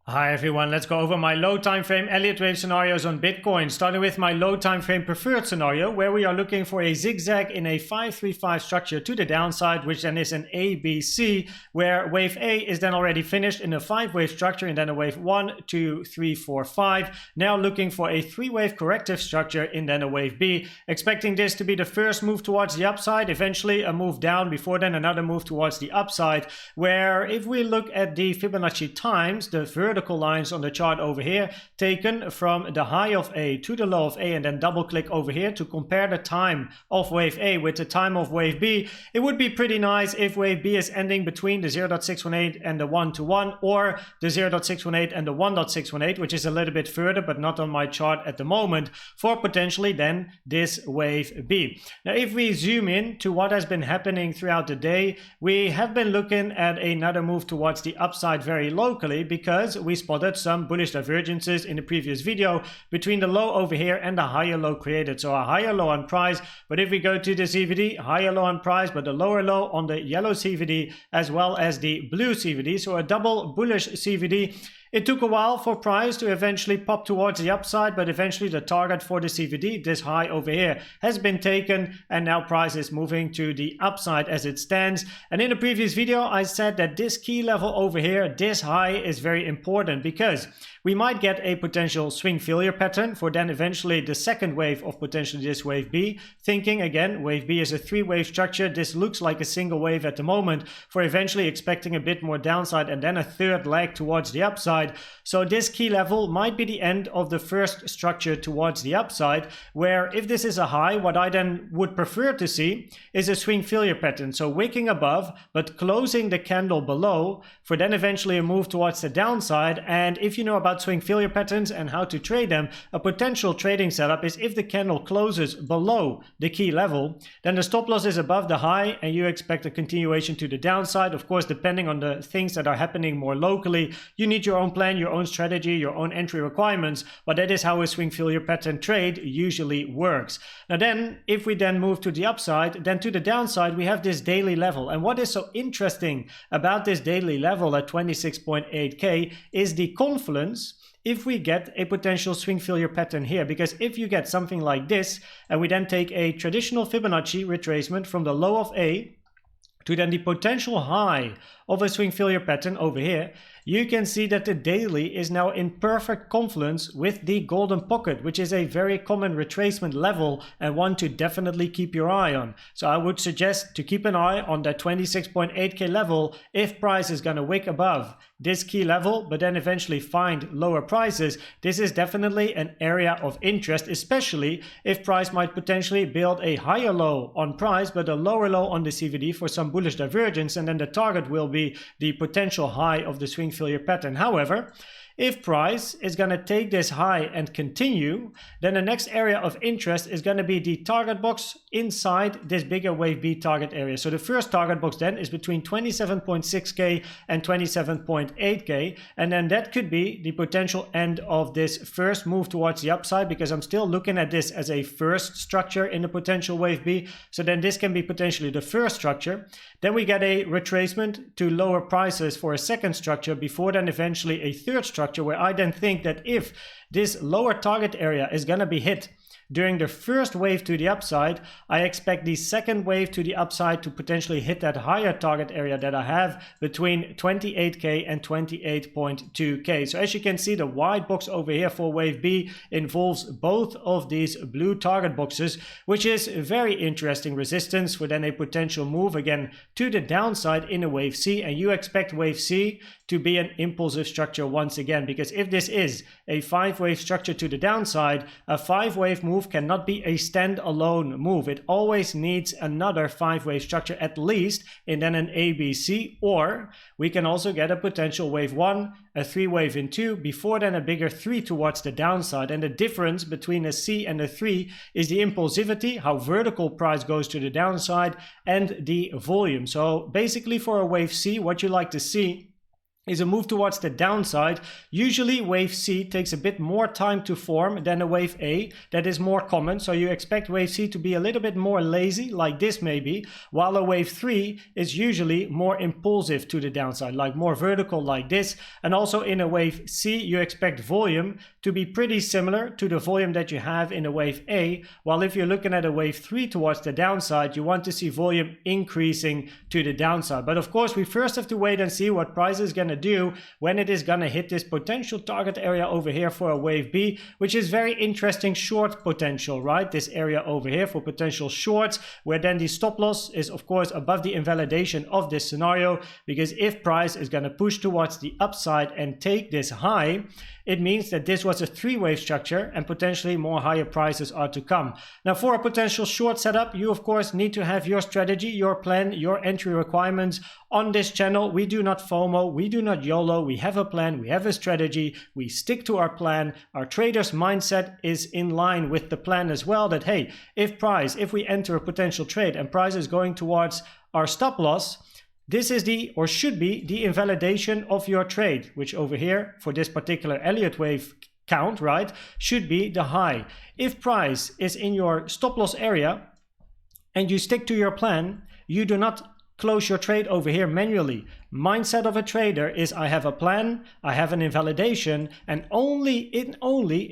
Hi everyone, let's go over my low time frame Elliott Wave scenarios on Bitcoin, starting with my low time frame preferred scenario, where we are looking for a zigzag in a 535 structure to the downside, which then is an ABC, where wave A is then already finished in a 5-wave structure, and then a wave 1, 2, 3, 4, 5. Now looking for a 3-wave corrective structure and then a wave B, expecting this to be the first move towards the upside, eventually a move down, before then another move towards the upside, where if we look at the Fibonacci times, the vertical lines on the chart over here, taken from the high of A to the low of A, and then double click over here to compare the time of wave A with the time of wave B, it would be pretty nice if wave B is ending between the 0.618 and the 1-to-1, or the 0.618 and the 1.618, which is a little bit further but not on my chart at the moment, for potentially then this wave B. Now if we zoom in to what has been happening throughout the day, we have been looking at another move towards the upside very locally, because we spotted some bullish divergences in the previous video between the low over here and the higher low created. So a higher low on price, but if we go to the CVD, higher low on price, but the lower low on the yellow CVD as well as the blue CVD, so a double bullish CVD. It took a while for price to eventually pop towards the upside, but eventually the target for the CVD, this high over here, has been taken, and now price is moving to the upside as it stands. And in the previous video, I said that this key level over here, this high, is very important, because we might get a potential swing failure pattern for then eventually the second wave of potentially this wave B. Thinking again, wave B is a 3-wave structure. This looks like a single wave at the moment, for eventually expecting a bit more downside and then a third leg towards the upside. So this key level might be the end of the first structure towards the upside, where if this is a high, what I then would prefer to see is a swing failure pattern. So wicking above, but closing the candle below, for then eventually a move towards the downside. And if you know about swing failure patterns and how to trade them, a potential trading setup is if the candle closes below the key level, then the stop loss is above the high and you expect a continuation to the downside. Of course, depending on the things that are happening more locally, you need your own plan, your own strategy, your own entry requirements, but that is how a swing failure pattern trade usually works. Now then, if we then move to the upside, then to the downside, we have this daily level. And what is so interesting about this daily level at 26.8K is the confluence if we get a potential swing failure pattern here. Because if you get something like this, and we then take a traditional Fibonacci retracement from the low of A to then the potential high of a swing failure pattern over here, you can see that the daily is now in perfect confluence with the golden pocket, which is a very common retracement level and one to definitely keep your eye on. So I would suggest to keep an eye on that 26.8K level if price is going to wick above this key level, but then eventually find lower prices. This is definitely an area of interest, especially if price might potentially build a higher low on price, but a lower low on the CVD for some bullish divergence, and then the target will be the potential high of the swing failure pattern. However, if price is going to take this high and continue, then the next area of interest is going to be the target box inside this bigger wave B target area. So the first target box then is between 27.6K and 27.8K, and then that could be the potential end of this first move towards the upside, because I'm still looking at this as a first structure in the potential wave B. So then this can be potentially the first structure. Then we get a retracement to lower prices for a second structure, before then eventually a third structure, where I then think that if this lower target area is going to be hit during the first wave to the upside, I expect the second wave to the upside to potentially hit that higher target area that I have between 28K and 28.2K. So as you can see, the white box over here for wave B involves both of these blue target boxes, which is very interesting resistance for then a potential move again to the downside in a wave C. And you expect wave C to be an impulsive structure once again, because if this is a 5-wave structure to the downside, a 5-wave move cannot be a standalone move. It always needs another 5-wave structure at least, and then an ABC, or we can also get a potential wave 1, a 3-wave in 2, before then a bigger 3 towards the downside. And the difference between a C and a 3 is the impulsivity, how vertical price goes to the downside, and the volume. So basically for a wave C, what you like to see is a move towards the downside. Usually wave C takes a bit more time to form than a wave A. That is more common, so you expect wave C to be a little bit more lazy, like this maybe, while a wave 3 is usually more impulsive to the downside, like more vertical like this. And also in a wave C you expect volume to be pretty similar to the volume that you have in a wave A, while if you're looking at a wave 3 towards the downside, you want to see volume increasing to the downside. But of course we first have to wait and see what price is going to do when it is going to hit this potential target area over here for a wave B, which is very interesting short potential, right? This area over here for potential shorts, where then the stop loss is of course above the invalidation of this scenario, because if price is going to push towards the upside and take this high, it means that this was a three-wave structure and potentially more higher prices are to come. Now for a potential short setup, you of course need to have your strategy, your plan, your entry requirements. On this channel, we do not FOMO, we do not YOLO, we have a plan, we have a strategy, we stick to our plan. Our trader's mindset is in line with the plan as well, that hey, if we enter a potential trade and price is going towards our stop loss, this is the, or should be, the invalidation of your trade, which over here, for this particular Elliott Wave count, right, should be the high. If price is in your stop loss area and you stick to your plan, you do not close your trade over here manually. Mindset of a trader is I have a plan, I have an invalidation, and only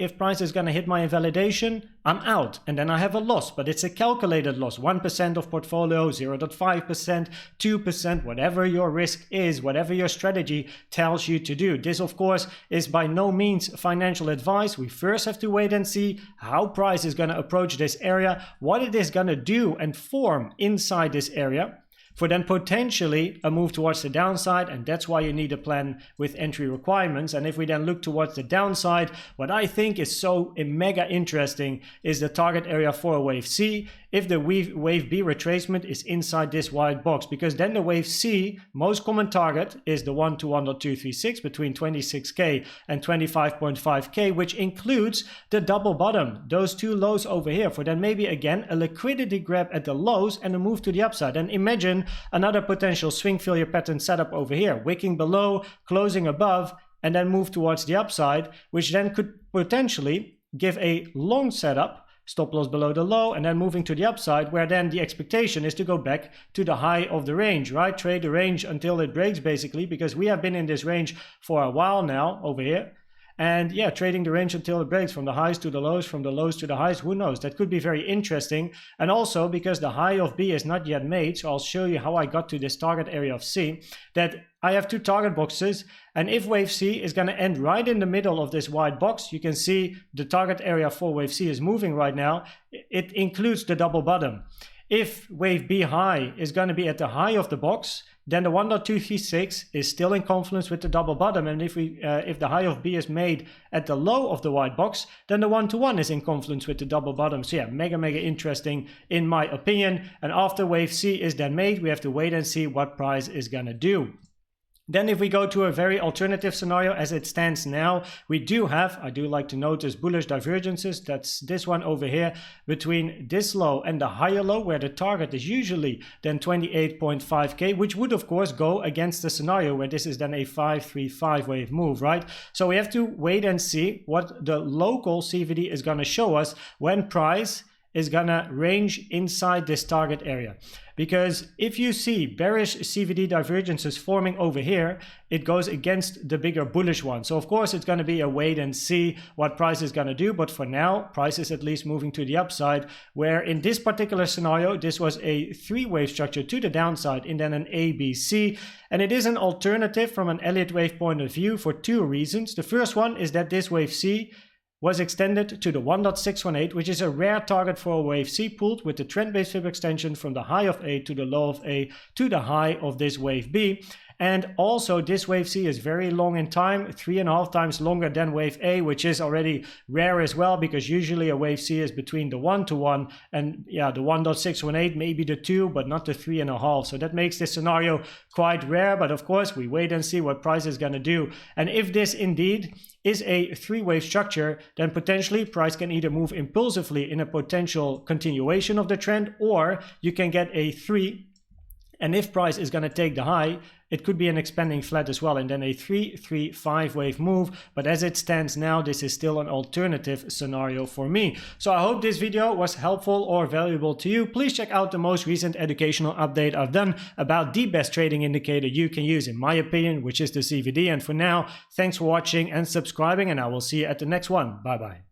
if price is going to hit my invalidation, I'm out, and then I have a loss, but it's a calculated loss, 1% of portfolio, 0.5%, 2%, whatever your risk is, whatever your strategy tells you to do. This of course is by no means financial advice. We first have to wait and see how price is going to approach this area, what it is going to do and form inside this area, for then potentially a move towards the downside, and that's why you need a plan with entry requirements. And if we then look towards the downside, what I think is so mega interesting is the target area for a wave C, if the wave B retracement is inside this white box, because then the wave C most common target is the 1 to 1.236 between 26k and 25.5k, which includes the double bottom, those two lows over here, for then maybe again a liquidity grab at the lows and a move to the upside. And imagine another potential swing failure pattern setup over here, wicking below, closing above, and then move towards the upside, which then could potentially give a long setup, stop loss below the low, and then moving to the upside, where then the expectation is to go back to the high of the range, right? Trade the range until it breaks basically, because we have been in this range for a while now over here. And yeah, trading the range until it breaks, from the highs to the lows, from the lows to the highs, who knows? That could be very interesting. And also because the high of B is not yet made, so I'll show you how I got to this target area of C, that I have two target boxes. And if wave C is going to end right in the middle of this white box, you can see the target area for wave C is moving right now. It includes the double bottom. If wave B high is going to be at the high of the box, then the 1.236 is still in confluence with the double bottom. And if the high of B is made at the low of the white box, then the 1-to-1 is in confluence with the double bottom. So yeah, mega interesting in my opinion. And after wave C is then made, we have to wait and see what price is going to do. Then if we go to a very alternative scenario as it stands now, we do have, I do like to notice, bullish divergences. That's this one over here between this low and the higher low, where the target is usually then 28.5k, which would of course go against the scenario where this is then a 535 wave move, right? So we have to wait and see what the local CVD is going to show us when price is gonna range inside this target area. Because if you see bearish CVD divergences forming over here, it goes against the bigger bullish one. So of course it's gonna be a wait and see what price is gonna do, but for now, price is at least moving to the upside, where in this particular scenario, this was a three-wave structure to the downside and then an ABC, and it is an alternative from an Elliott Wave point of view for two reasons. The first one is that this wave C was extended to the 1.618, which is a rare target for a wave C, pulled with the trend-based fib extension from the high of A to the low of A to the high of this wave B. And also this wave C is very long in time, 3.5 times longer than wave A, which is already rare as well, because usually a wave C is between the 1-to-1 and yeah, the 1.618, maybe the 2, but not the 3.5. So that makes this scenario quite rare, but of course we wait and see what price is going to do. And if this indeed is a three-wave structure, then potentially price can either move impulsively in a potential continuation of the trend, or you can get a 3 And if price is going to take the high, it could be an expanding flat as well, and then a 3-3-5 wave move. But as it stands now, this is still an alternative scenario for me. So I hope this video was helpful or valuable to you. Please check out the most recent educational update I've done about the best trading indicator you can use, in my opinion, which is the CVD. And for now, thanks for watching and subscribing, and I will see you at the next one. Bye bye.